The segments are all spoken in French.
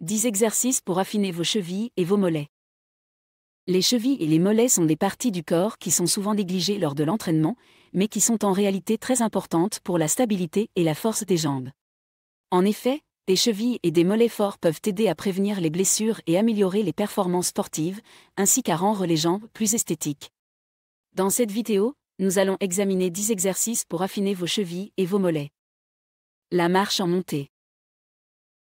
10 exercices pour affiner vos chevilles et vos mollets. Les chevilles et les mollets sont des parties du corps qui sont souvent négligées lors de l'entraînement, mais qui sont en réalité très importantes pour la stabilité et la force des jambes. En effet, des chevilles et des mollets forts peuvent aider à prévenir les blessures et améliorer les performances sportives, ainsi qu'à rendre les jambes plus esthétiques. Dans cette vidéo, nous allons examiner 10 exercices pour affiner vos chevilles et vos mollets. La marche en montée.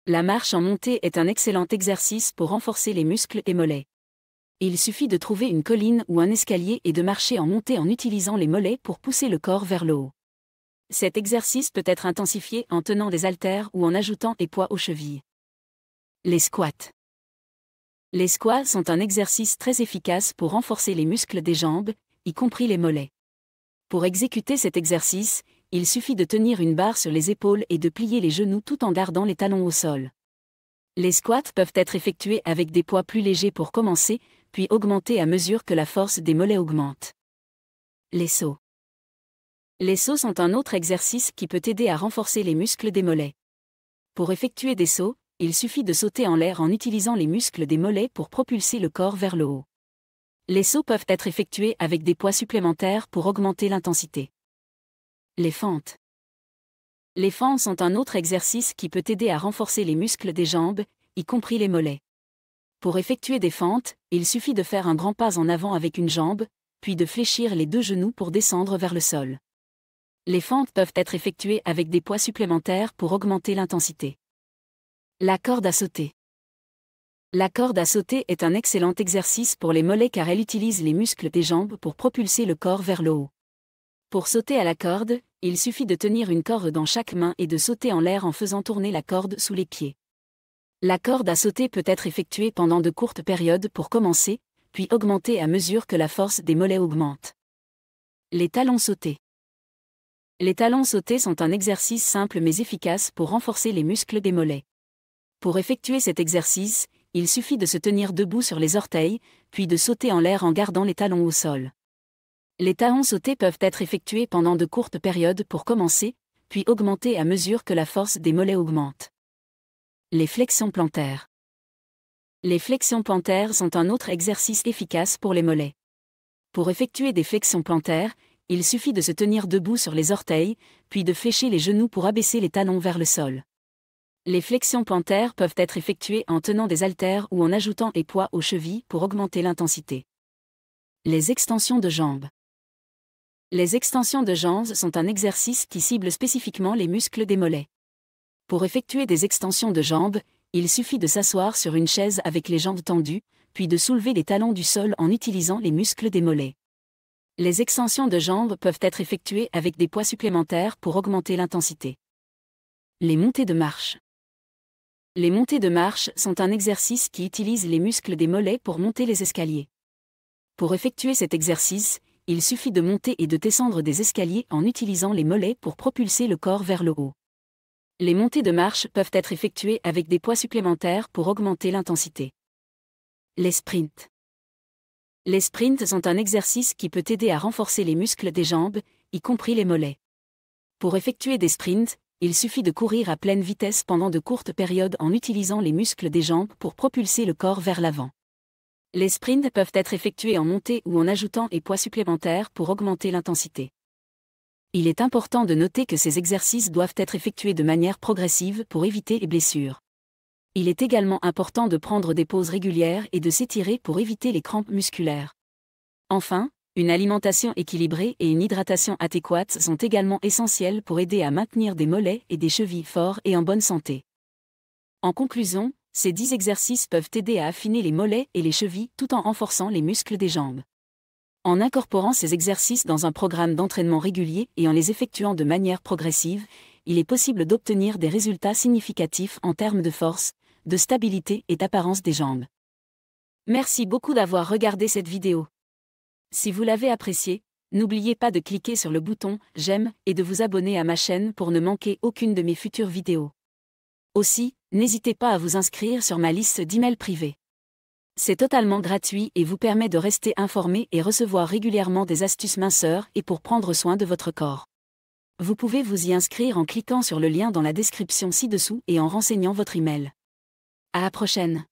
La marche en montée est un excellent exercice pour renforcer les muscles et mollets. Il suffit de trouver une colline ou un escalier et de marcher en montée en utilisant les mollets pour pousser le corps vers le haut. Cet exercice peut être intensifié en tenant des haltères ou en ajoutant des poids aux chevilles. Les squats. Les squats sont un exercice très efficace pour renforcer les muscles des jambes, y compris les mollets. Pour exécuter cet exercice, il suffit de tenir une barre sur les épaules et de plier les genoux tout en gardant les talons au sol. Les squats peuvent être effectués avec des poids plus légers pour commencer, puis augmenter à mesure que la force des mollets augmente. Les sauts. Les sauts sont un autre exercice qui peut aider à renforcer les muscles des mollets. Pour effectuer des sauts, il suffit de sauter en l'air en utilisant les muscles des mollets pour propulser le corps vers le haut. Les sauts peuvent être effectués avec des poids supplémentaires pour augmenter l'intensité. Les fentes. Les fentes sont un autre exercice qui peut aider à renforcer les muscles des jambes, y compris les mollets. Pour effectuer des fentes, il suffit de faire un grand pas en avant avec une jambe, puis de fléchir les deux genoux pour descendre vers le sol. Les fentes peuvent être effectuées avec des poids supplémentaires pour augmenter l'intensité. La corde à sauter. La corde à sauter est un excellent exercice pour les mollets car elle utilise les muscles des jambes pour propulser le corps vers le haut. Pour sauter à la corde, il suffit de tenir une corde dans chaque main et de sauter en l'air en faisant tourner la corde sous les pieds. La corde à sauter peut être effectuée pendant de courtes périodes pour commencer, puis augmenter à mesure que la force des mollets augmente. Les talons sautés. Les talons sautés sont un exercice simple mais efficace pour renforcer les muscles des mollets. Pour effectuer cet exercice, il suffit de se tenir debout sur les orteils, puis de sauter en l'air en gardant les talons au sol. Les talons sautés peuvent être effectués pendant de courtes périodes pour commencer, puis augmenter à mesure que la force des mollets augmente. Les flexions plantaires. Les flexions plantaires sont un autre exercice efficace pour les mollets. Pour effectuer des flexions plantaires, il suffit de se tenir debout sur les orteils, puis de fléchir les genoux pour abaisser les talons vers le sol. Les flexions plantaires peuvent être effectuées en tenant des haltères ou en ajoutant des poids aux chevilles pour augmenter l'intensité. Les extensions de jambes. Les extensions de jambes sont un exercice qui cible spécifiquement les muscles des mollets. Pour effectuer des extensions de jambes, il suffit de s'asseoir sur une chaise avec les jambes tendues, puis de soulever les talons du sol en utilisant les muscles des mollets. Les extensions de jambes peuvent être effectuées avec des poids supplémentaires pour augmenter l'intensité. Les montées de marche. Les montées de marche sont un exercice qui utilise les muscles des mollets pour monter les escaliers. Pour effectuer cet exercice, il suffit de monter et de descendre des escaliers en utilisant les mollets pour propulser le corps vers le haut. Les montées de marche peuvent être effectuées avec des poids supplémentaires pour augmenter l'intensité. Les sprints. Les sprints sont un exercice qui peut aider à renforcer les muscles des jambes, y compris les mollets. Pour effectuer des sprints, il suffit de courir à pleine vitesse pendant de courtes périodes en utilisant les muscles des jambes pour propulser le corps vers l'avant. Les sprints peuvent être effectués en montée ou en ajoutant des poids supplémentaires pour augmenter l'intensité. Il est important de noter que ces exercices doivent être effectués de manière progressive pour éviter les blessures. Il est également important de prendre des pauses régulières et de s'étirer pour éviter les crampes musculaires. Enfin, une alimentation équilibrée et une hydratation adéquate sont également essentielles pour aider à maintenir des mollets et des chevilles forts et en bonne santé. En conclusion, ces 10 exercices peuvent aider à affiner les mollets et les chevilles tout en renforçant les muscles des jambes. En incorporant ces exercices dans un programme d'entraînement régulier et en les effectuant de manière progressive, il est possible d'obtenir des résultats significatifs en termes de force, de stabilité et d'apparence des jambes. Merci beaucoup d'avoir regardé cette vidéo. Si vous l'avez appréciée, n'oubliez pas de cliquer sur le bouton « J'aime » et de vous abonner à ma chaîne pour ne manquer aucune de mes futures vidéos. Aussi, n'hésitez pas à vous inscrire sur ma liste d'emails privés. C'est totalement gratuit et vous permet de rester informé et recevoir régulièrement des astuces minceurs et pour prendre soin de votre corps. Vous pouvez vous y inscrire en cliquant sur le lien dans la description ci-dessous et en renseignant votre email. À la prochaine.